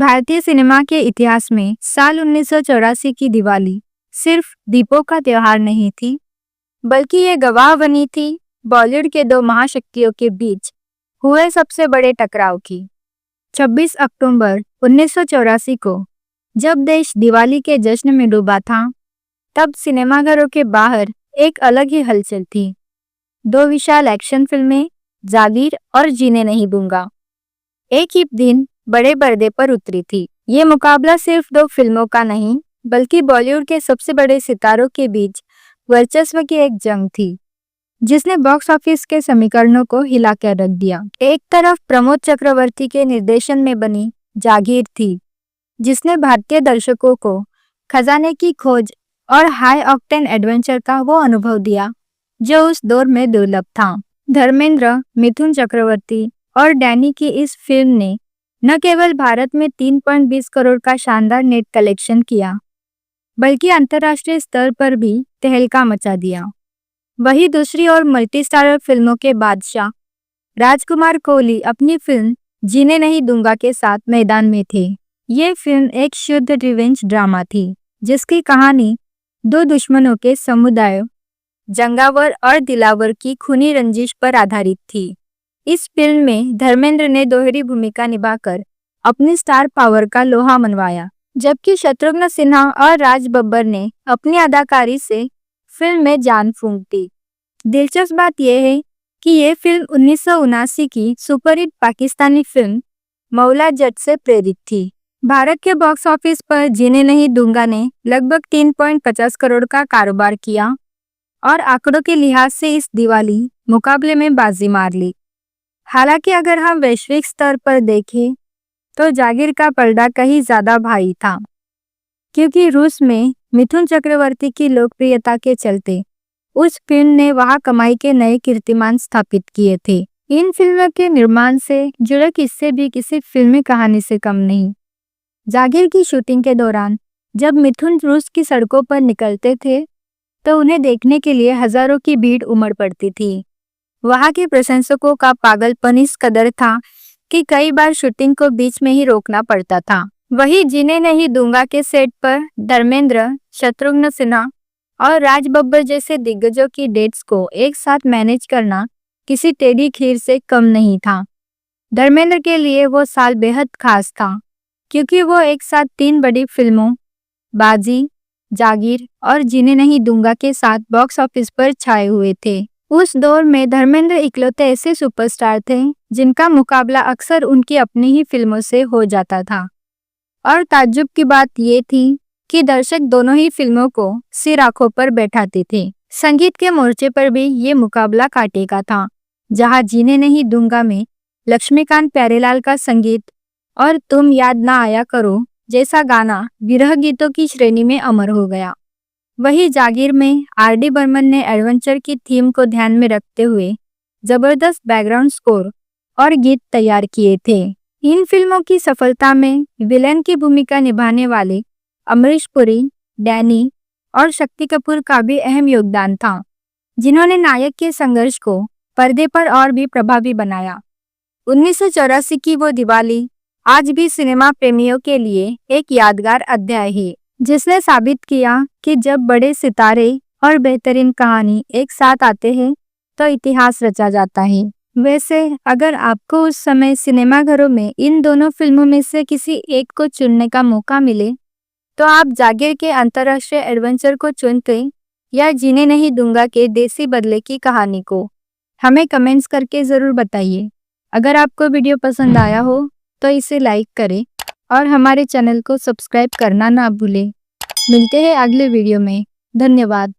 भारतीय सिनेमा के इतिहास में साल 1984 की दिवाली सिर्फ दीपों का त्योहार नहीं थी, बल्कि ये गवाह बनी थी बॉलीवुड के दो महाशक्तियों के बीच हुए सबसे बड़े टकराव की। 26 अक्टूबर 1984 को जब देश दिवाली के जश्न में डूबा था, तब सिनेमाघरों के बाहर एक अलग ही हलचल थी। दो विशाल एक्शन फिल्में जागीर और जीने नहीं दूंगा एक ही दिन बड़े पर्दे पर उतरी थी। ये मुकाबला सिर्फ दो फिल्मों का नहीं, बल्कि बॉलीवुड के सबसे बड़े सितारों के बीच वर्चस्व की एक जंग थी, जिसने बॉक्स ऑफिस के समीकरणों को हिला कर रख दिया। एक तरफ प्रमोद चक्रवर्ती के निर्देशन में बनी जागीर थी, जिसने भारतीय दर्शकों को खजाने की खोज और हाई ऑक्टेन एडवेंचर का वो अनुभव दिया जो उस दौर में दुर्लभ था। धर्मेंद्र, मिथुन चक्रवर्ती और डैनी की इस फिल्म ने न केवल भारत में 3.20 करोड़ का शानदार नेट कलेक्शन किया, बल्कि अंतर्राष्ट्रीय स्तर पर भी तहलका मचा दिया। वहीं दूसरी ओर मल्टी स्टारर फिल्मों के बादशाह राजकुमार कोहली अपनी फिल्म जीने नहीं दूंगा के साथ मैदान में थे। ये फिल्म एक शुद्ध रिवेंज ड्रामा थी, जिसकी कहानी दो दुश्मनों के समुदाय जंगावर और दिलावर की खूनी रंजिश पर आधारित थी। इस फिल्म में धर्मेंद्र ने दोहरी भूमिका निभाकर अपनी स्टार पावर का लोहा मनवाया, जबकि शत्रुघ्न सिन्हा और राज बब्बर ने अपनी अदाकारी से फिल्म में जान फूंक दी। दिलचस्प बात यह है कि ये फिल्म 1979 की सुपरहिट पाकिस्तानी फिल्म मौला जट से प्रेरित थी। भारत के बॉक्स ऑफिस पर जीने नहीं दूंगा ने लगभग 3.50 करोड़ का कारोबार किया और आंकड़ों के लिहाज से इस दिवाली मुकाबले में बाजी मार ली। हालांकि अगर हम वैश्विक स्तर पर देखें तो जागीर का पलड़ा कहीं ज्यादा भारी था, क्योंकि रूस में मिथुन चक्रवर्ती की लोकप्रियता के चलते उस फिल्म ने वहां कमाई के नए कीर्तिमान स्थापित किए थे। इन फिल्मों के निर्माण से जुड़े किस्से भी किसी फिल्मी कहानी से कम नहीं। जागीर की शूटिंग के दौरान जब मिथुन रूस की सड़कों पर निकलते थे, तो उन्हें देखने के लिए हजारों की भीड़ उमड़ पड़ती थी। वहां के प्रशंसकों का पागलपन इस कदर था कि कई बार शूटिंग को बीच में ही रोकना पड़ता था। वहीं जीने नहीं दूंगा के सेट पर धर्मेंद्र, शत्रुघ्न सिन्हा और राज बब्बर जैसे दिग्गजों की डेट्स को एक साथ मैनेज करना किसी टेढ़ी खीर से कम नहीं था। धर्मेंद्र के लिए वो साल बेहद खास था, क्योंकि वो एक साथ 3 बड़ी फिल्मों बाजी, जागीर और जीने नहीं दूंगा के साथ बॉक्स ऑफिस पर छाए हुए थे। उस दौर में धर्मेंद्र इकलौते ऐसे सुपरस्टार थे जिनका मुकाबला अक्सर उनकी अपनी ही फिल्मों से हो जाता था। और ताज्जुब की बात ये थी कि दर्शक दोनों ही फिल्मों को सिर आंखों पर बैठाते थे। संगीत के मोर्चे पर भी ये मुकाबला कांटे का था, जहां जीने नहीं दूंगा में लक्ष्मीकांत प्यारेलाल का संगीत और तुम याद ना आया करो जैसा गाना विरह गीतों की श्रेणी में अमर हो गया। वहीं जागीर में आर.डी. बर्मन ने एडवेंचर की थीम को ध्यान में रखते हुए जबरदस्त बैकग्राउंड स्कोर और गीत तैयार किए थे। इन फिल्मों की सफलता में विलेन की भूमिका निभाने वाले अमरीश पुरी, डैनी और शक्ति कपूर का भी अहम योगदान था, जिन्होंने नायक के संघर्ष को पर्दे पर और भी प्रभावी बनाया। 1984 की वो दिवाली आज भी सिनेमा प्रेमियों के लिए एक यादगार अध्याय है, जिसने साबित किया कि जब बड़े सितारे और बेहतरीन कहानी एक साथ आते हैं तो इतिहास रचा जाता है। वैसे अगर आपको उस समय सिनेमाघरों में इन दोनों फिल्मों में से किसी एक को चुनने का मौका मिले, तो आप जागीर के अंतर्राष्ट्रीय एडवेंचर को चुनते या जीने नहीं दूंगा के देसी बदले की कहानी को? हमें कमेंट्स करके ज़रूर बताइए। अगर आपको वीडियो पसंद आया हो तो इसे लाइक करें और हमारे चैनल को सब्सक्राइब करना ना भूलें। मिलते हैं अगले वीडियो में। धन्यवाद।